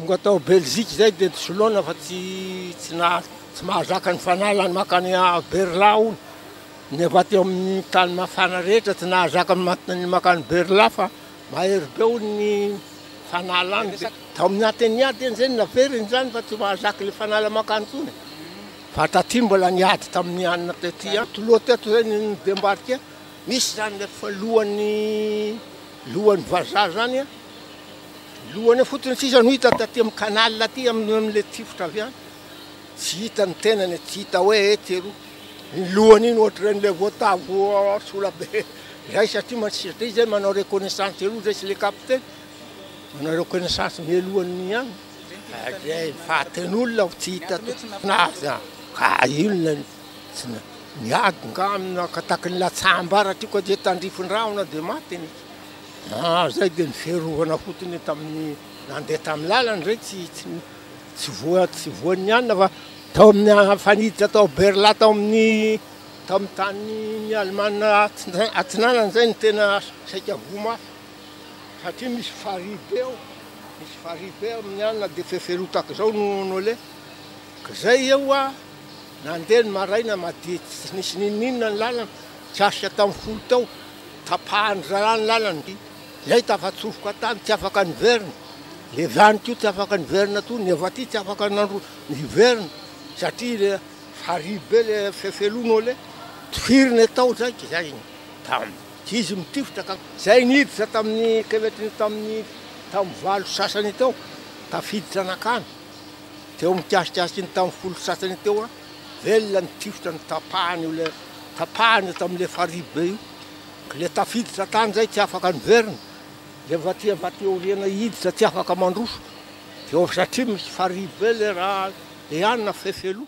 tonga tao Belgique zay dia soloina fa tsy mahazaka ny fanalany makany Berlin olo. Nefa teo amin'ny tany mafana rehetra tsy nahazaka makany Berlin fa mahery be olo ny fanalany. Tao amin'ny Athéniade eny zany naveriny zany fa tsy mahazaka le fanala makany tsony. Fa taty mbola niady tamin'ny anina tety toloha teto zay ny dembarke. Misy zany lefa lohan'ny vazaha zany a. Lohany fotony sisa no hita taty amin'ny canal aty amin'le tifotra avy any. Tsy hita ny tenany, tsy hita hoe etsy ny lohany iny ohatran'le voatavo sola be. Zay satria satria zay manao reconnaissance eroa zay sy le capitaine. Manao reconnaissance mialohan'ny any. Zay fahaten'olona tsy hita naza. Ka ino tsy niady nga nakataky ny latsambara ty koa dia tandrifon-drahona dia maty ny. Zay dia niferovana fotony tamin'ny nandeha tamin'ny lalany zay tsy voan'ny anina fa tao amin'ny faniditra tao Berlin tao amin'ny tany Alemana atsinanany zay ny tena saika vomafy. Satria misy faribe ao, misy faribe amin'ny anina dia feferotaka zao no le. Ka zay eo nandeha ny maraina madity tsy nisy ninona ny lalana, tsy asika tamin'ny folo tao, tapahany zalany lalany. Zay tafatsofoka tany tsy afaka niverina. Le vaniko tsy afaka niverina to, nefa aty tsy afaka niverina satria le faribe le fefelono le tohiriny tao zay zay izy mitifotra ka zay niditra tamin'ny kevetry tamin'ny valo sasany teo tafiditra anakany. Teo mikasikiasiky ny tamin'ny folo sasany teo velona nitifotra ny tapahany tamin'le faribe io. Le tafiditra tany zay tsy afaka niverina. Le vaty oriana hiditra tsy afaka mandroso. Teo satria misy faribe le raha le anina fefelo.